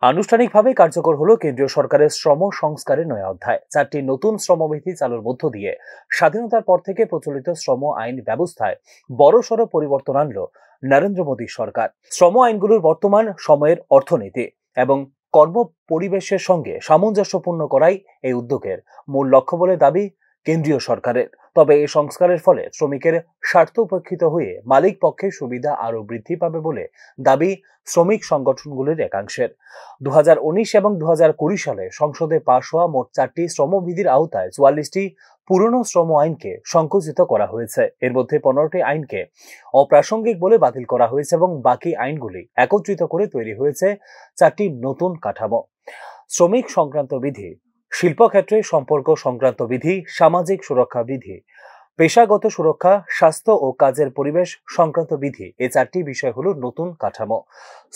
আনুষ্ঠানিকভাবে কার্যকর হলো কেন্দ্রীয় সরকারের শ্রম সংস্কারের নয়া অধ্যায়। 4টি নতুন শ্রমবিধি চালুর মধ্য দিয়ে স্বাধীনতার পর থেকে প্রচলিত শ্রম আইন ব্যবস্থায় বড়সড় পরিবর্তন আনলো নরেন্দ্র মোদী সরকার। শ্রম আইনগুলোর বর্তমান সময়ের অর্থনীতি এবং কর্ম পরিবেশের সঙ্গে সামঞ্জস্যপূর্ণ করাই এই উদ্যোগের মূল লক্ষ্য বলে দাবি কেন্দ্রীয় সরকারের। তবে এই সংস্কারের ফলে শ্রমিকের স্বার্থ উপেক্ষিত হয়ে মালিক পক্ষের সুবিধা আরও বৃদ্ধি পাবে বলে দাবি শ্রমিক সংগঠনগুলির একাংশের। 2019 এবং 2020 সালে সংসদে পাশ হওয়া মোট 4টি শ্রমবিধির আওতায় 44টি পুরনো শ্রম আইনকে সংকুচিত করা হয়েছে। এর মধ্যে 15টি আইনকে অপ্রাসঙ্গিক বলে বাতিল করা হয়েছে এবং বাকি আইনগুলি একত্রিত করে তৈরি হয়েছে 4টি নতুন কাঠামো। শ্রমিক সংক্রান্ত বিধি, শিল্পক্ষেত্রে সম্পর্ক সংক্রান্ত বিধি, সামাজিক সুরক্ষা বিধি, পেশাগত সুরক্ষা, স্বাস্থ্য ও কাজের পরিবেশ সংক্রান্ত বিধি, এই 4টি বিষয় হলো নতুন কাঠামো।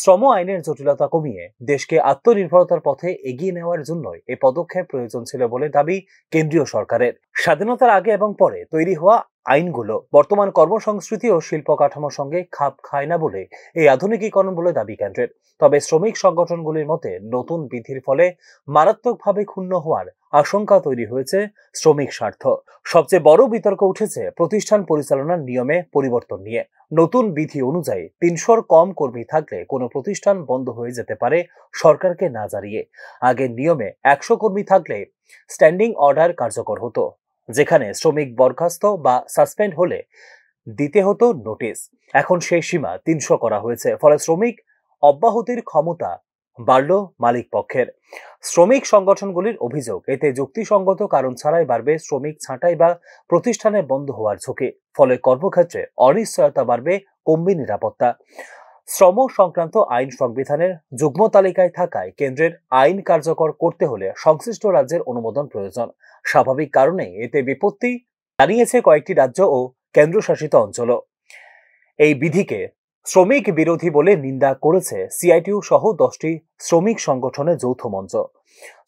শ্রম আইনের জটিলতা কমিয়ে দেশকে আত্মনির্ভরতার পথে এগিয়ে নেওয়ার জন্য এই পদক্ষেপ প্রয়োজন ছিল বলে দাবি কেন্দ্রীয় সরকারের। স্বাধীনতার আগে এবং পরে তৈরি হওয়া আইনগুলো বর্তমান কর্মসংস্কৃতি ও শিল্প কাঠামোর সঙ্গে খাপ খায় না বলে এই আধুনিকীকরণ বলে দাবি কেন্দ্রের। তবে শ্রমিক সংগঠনগুলির মতে নতুন বিধির ফলে মারাত্মকভাবে ক্ষুণ্ণ হওয়ার আশঙ্কা তৈরি হয়েছে শ্রমিক স্বার্থ। সবচেয়ে বড় বিতর্ক উঠেছে প্রতিষ্ঠান পরিচালনার নিয়মে পরিবর্তন নিয়ে। নতুন বিধি অনুযায়ী 300-র কম কর্মী থাকলে কোনো প্রতিষ্ঠান বন্ধ হয়ে যেতে পারে সরকারকে না জানিয়ে। আগের নিয়মে 100 কর্মী থাকলে স্ট্যান্ডিং অর্ডার কার্যকর হতো, যেখানে শ্রমিক বরখাস্ত বা সাসপেন্ড হলে দিতে হতো নোটিশ। এখন সেই সীমা 300 করা হয়েছে, ফলে শ্রমিক অব্যাহতির ক্ষমতা বাড়ল মালিক পক্ষের। শ্রমিক সংগঠনগুলির অভিযোগ, এতে যুক্তিসঙ্গত কারণ ছাড়াই বাড়বে শ্রমিক ছাঁটাই বা প্রতিষ্ঠানে বন্ধ হওয়ার ঝুঁকি। ফলে কর্মক্ষেত্রে অনিশ্চয়তা বাড়বে, কমবে নিরাপত্তা। শ্রম সংক্রান্ত আইন সংবিধানের যুগ্ম তালিকায় থাকায় কেন্দ্রের আইন কার্যকর করতে হলে সংশ্লিষ্ট রাজ্যের অনুমোদন প্রয়োজন। স্বাভাবিক কারণেই এতে বিপত্তি জানিয়েছে কয়েকটি রাজ্য ও কেন্দ্রশাসিত অঞ্চলও। এই বিধিকে শ্রমিক বিরোধী বলে নিন্দা করেছে সিআইটিইউ সহ 10টি শ্রমিক সংগঠনের যৌথ মঞ্চ।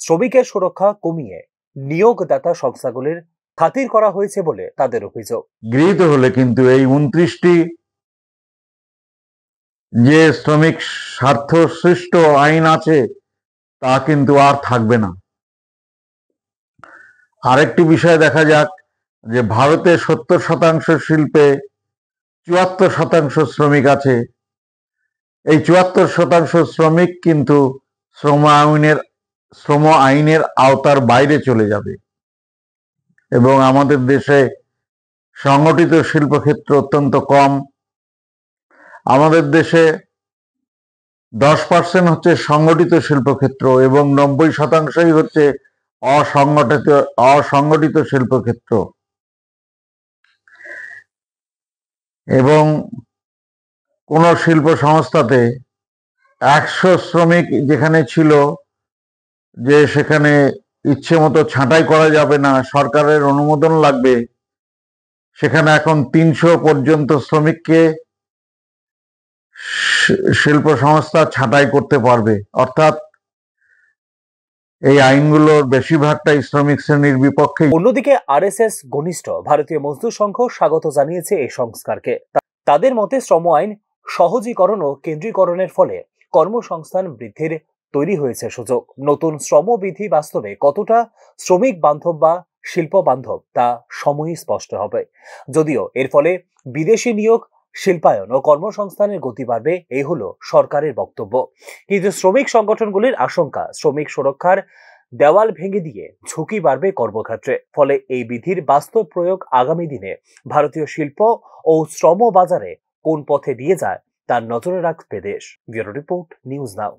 শ্রমিকের সুরক্ষা কমিয়ে নিয়োগদাতা সংস্থাগুলির খাতির করা হয়েছে বলে তাদের অভিযোগ। গৃহীত হলে কিন্তু এই 29টি যে শ্রমিক স্বার্থ সৃষ্ট আইন আছে তা কিন্তু আর থাকবে না। আরেকটি বিষয় দেখা যাক যে ভারতে 70% শিল্পে 74% শ্রমিক আছে। এই 74% শ্রমিক কিন্তু শ্রম আইনের আওতার বাইরে চলে যাবে এবং আমাদের দেশে সংগঠিত শিল্পক্ষেত্র অত্যন্ত কম। আমাদের দেশে 10% হচ্ছে সংগঠিত শিল্পক্ষেত্র এবং 90%ই হচ্ছে অসংগঠিত শিল্পক্ষেত্র। এবং কোন শিল্প সংস্থাতে 100 শ্রমিক যেখানে ছিল যে সেখানে ইচ্ছে মতো ছাঁটাই করা যাবে না, সরকারের অনুমোদন লাগবে, সেখানে এখন 300 পর্যন্ত শ্রমিককে শিল্প সংস্থা ছাঁটাই করতে পারবে। অর্থাৎ এই আইনগুলোর বেশিরভাগটাই শ্রমিক শ্রেণীর বিপক্ষে। অন্যদিকে আরএসএস ঘনিষ্ঠ ভারতীয় মজদুর সংঘ স্বাগত জানিয়েছে এই সংস্কারকে। তাদের মতে শ্রম আইন সহজীকরণ ও কেন্দ্রীকরণের ফলে কর্মসংস্থান বৃদ্ধির তৈরি হয়েছে সুযোগ। নতুন শ্রমবিধি বাস্তবে কতটা শ্রমিক বান্ধব বা শিল্প বান্ধব তা সময়ই স্পষ্ট হবে। যদিও এর ফলে বিদেশি নিয়োগ, শিল্পায়ন ও কর্মসংস্থানের গতি বাড়বে, এই হলো সরকারের বক্তব্য। কিন্তু শ্রমিক সংগঠনগুলির আশঙ্কা, শ্রমিক সুরক্ষার দেওয়াল ভেঙে দিয়ে ঝুঁকি বাড়বে কর্মক্ষেত্রে। ফলে এই বিধির বাস্তব প্রয়োগ আগামী দিনে ভারতীয় শিল্প ও শ্রম বাজারে কোন পথে দিয়ে যায় তার নজরে রাখবে দেশ। Bureau report, news now.